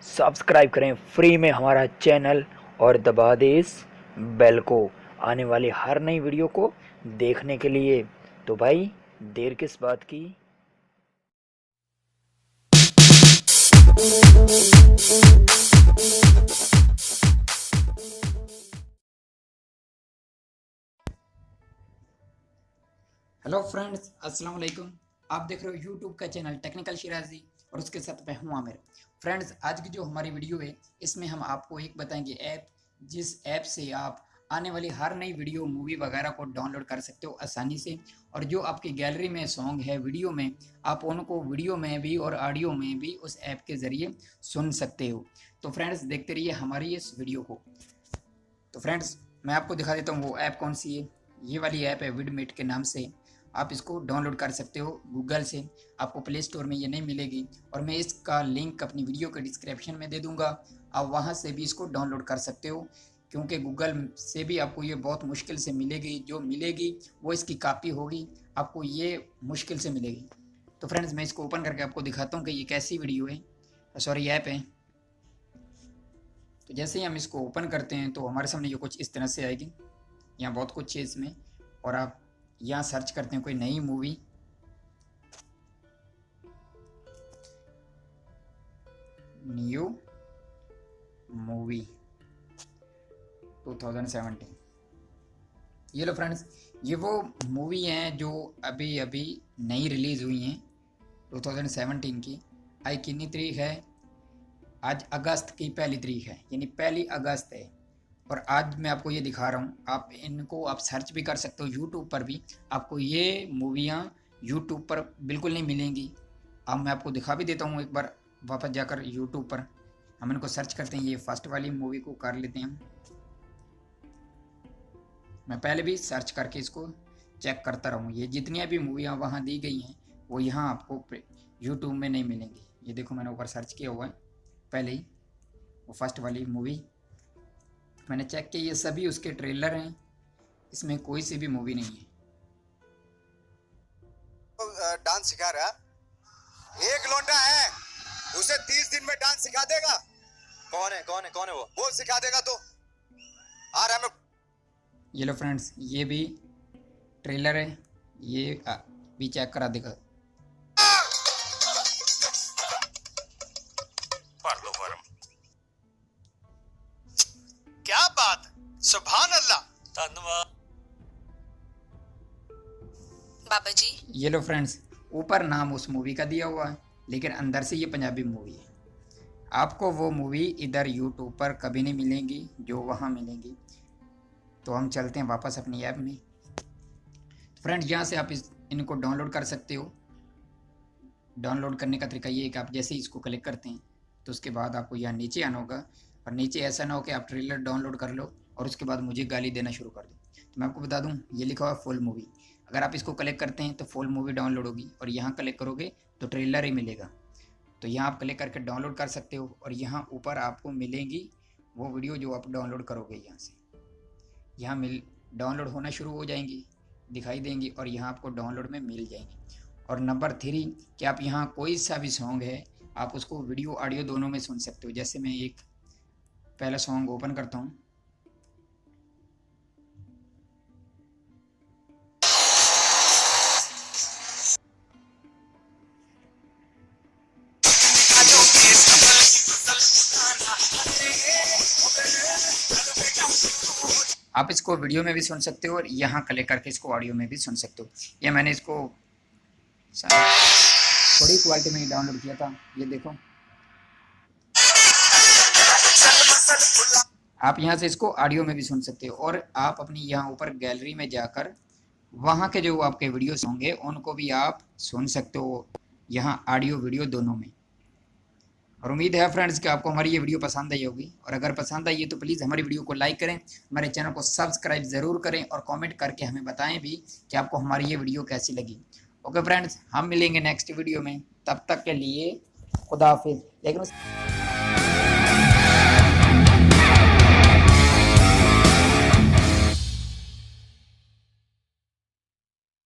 Subscribe करें free में हमारा चैनल और दबा दें इस बेल को आने वाली हर नई वीडियो को देखने के लिए। तो भाई देर किस बात की। हेलो फ्रेंड्स, अस्सलाम वालेकुम। आप देख रहे हो यूट्यूब का चैनल टेक्निकल शिराजी और उसके साथ मैं हूँ आमिर। फ्रेंड्स, आज की जो हमारी वीडियो है इसमें हम आपको एक बताएंगे ऐप, जिस ऐप से आप आने वाली हर नई वीडियो, मूवी वगैरह को डाउनलोड कर सकते हो आसानी से। और जो आपकी गैलरी में सॉन्ग है वीडियो में, आप उनको वीडियो में भी और ऑडियो में भी उस ऐप के ज़रिए सुन सकते हो। तो फ्रेंड्स, देखते रहिए हमारी इस वीडियो को। तो फ्रेंड्स, मैं आपको दिखा देता हूँ वो ऐप कौन सी है। ये वाली ऐप है विडमेट के नाम से। आप इसको डाउनलोड कर सकते हो गूगल से, आपको प्ले स्टोर में ये नहीं मिलेगी। और मैं इसका लिंक अपनी वीडियो के डिस्क्रिप्शन में दे दूँगा, आप वहाँ से भी इसको डाउनलोड कर सकते हो। क्योंकि गूगल से भी आपको ये बहुत मुश्किल से मिलेगी, जो मिलेगी वो इसकी कॉपी होगी, आपको ये मुश्किल से मिलेगी। तो फ्रेंड्स, मैं इसको ओपन करके आपको दिखाता हूँ कि ये कैसी वीडियो है, सॉरी ऐप है। तो जैसे ही हम इसको ओपन करते हैं तो हमारे सामने ये कुछ इस तरह से आएगी। यहाँ बहुत कुछ है इसमें, और आप यहाँ सर्च करते हैं कोई नई मूवी, न्यू मूवी 2017। ये लो फ्रेंड्स, ये वो मूवी हैं जो अभी अभी नई रिलीज़ हुई हैं 2017 की। आज कितनी तारीख है? आज अगस्त की 1 तारीख है, यानी 1 अगस्त है। और आज मैं आपको ये दिखा रहा हूँ, आप इनको आप सर्च भी कर सकते हो यूट्यूब पर भी। आपको ये मूवियाँ यूट्यूब पर बिल्कुल नहीं मिलेंगी। अब मैं आपको दिखा भी देता हूँ एक बार वापस जाकर यूट्यूब पर। हम इनको सर्च करते हैं, ये फर्स्ट वाली मूवी को कर लेते हैं हम। मैं पहले भी सर्च करके इसको चेक करता रहूँ। ये जितनी भी मूवियाँ वहाँ दी गई हैं वो यहाँ आपको यूट्यूब में नहीं मिलेंगी। ये देखो, मैंने ऊपर सर्च किया हुआ है पहले ही, वो फर्स्ट वाली मूवी मैंने चेक किया। ये सभी उसके ट्रेलर हैं, इसमें कोई सी भी मूवी नहीं है। डांस सिखा रहा एक लौंडा है, उसे 30 दिन में डांस सिखा देगा। कौन है वो सिखा देगा। तो आ रहा है। ये लो फ्रेंड्स, ये भी ट्रेलर है, ये भी चेक करा देगा। पढ़ लो फॉर्म। क्या बात, सुभान अल्लाह, धन्यवाद बाबा जी। ये लो फ्रेंड्स, ऊपर नाम उस मूवी का दिया हुआ है, लेकिन अंदर से ये पंजाबी मूवी है। आपको वो मूवी इधर यूट्यूब पर कभी नहीं मिलेंगी जो वहाँ मिलेंगी। तो हम चलते हैं वापस अपनी ऐप में। फ्रेंड्स, यहाँ से आप इनको डाउनलोड कर सकते हो। डाउनलोड करने का तरीका ये है कि आप जैसे ही इसको क्लिक करते हैं तो उसके बाद आपको यहाँ नीचे आना होगा। और नीचे ऐसा ना हो कि आप ट्रेलर डाउनलोड कर लो और उसके बाद मुझे गाली देना शुरू कर दो। तो मैं आपको बता दूँ, ये लिखा हुआ है फुल मूवी। अगर आप इसको क्लिक करते हैं तो फुल मूवी डाउनलोड होगी, और यहाँ क्लिक करोगे तो ट्रेलर ही मिलेगा। तो यहाँ आप क्लिक करके डाउनलोड कर सकते हो, और यहाँ ऊपर आपको मिलेंगी वो वीडियो जो आप डाउनलोड करोगे। यहाँ से यहाँ डाउनलोड होना शुरू हो जाएंगी, दिखाई देंगी, और यहाँ आपको डाउनलोड में मिल जाएंगी। और नंबर 3 कि आप यहाँ कोई सा भी सॉन्ग है आप उसको वीडियो ऑडियो दोनों में सुन सकते हो। जैसे मैं एक पहला सॉन्ग ओपन करता हूँ। आप इसको वीडियो में भी सुन सकते हो और यहाँ क्लिक करके इसको ऑडियो में भी सुन सकते हो। ये मैंने इसको थोड़ी क्वालिटी में ही डाउनलोड किया था, ये देखो। आप यहाँ से इसको ऑडियो में भी सुन सकते हो, और आप अपनी यहाँ ऊपर गैलरी में जाकर वहाँ के जो आपके वीडियोस होंगे उनको भी आप सुन सकते हो, यहाँ ऑडियो वीडियो दोनों में। और उम्मीद है फ्रेंड्स कि आपको हमारी ये वीडियो पसंद आई होगी, और अगर पसंद आई है तो प्लीज़ हमारी वीडियो को लाइक करें, हमारे चैनल को सब्सक्राइब ज़रूर करें, और कमेंट करके हमें बताएं भी कि आपको हमारी ये वीडियो कैसी लगी। ओके फ्रेंड्स, हम मिलेंगे नेक्स्ट वीडियो में, तब तक के लिए खुदा हाफिज़। लेकिन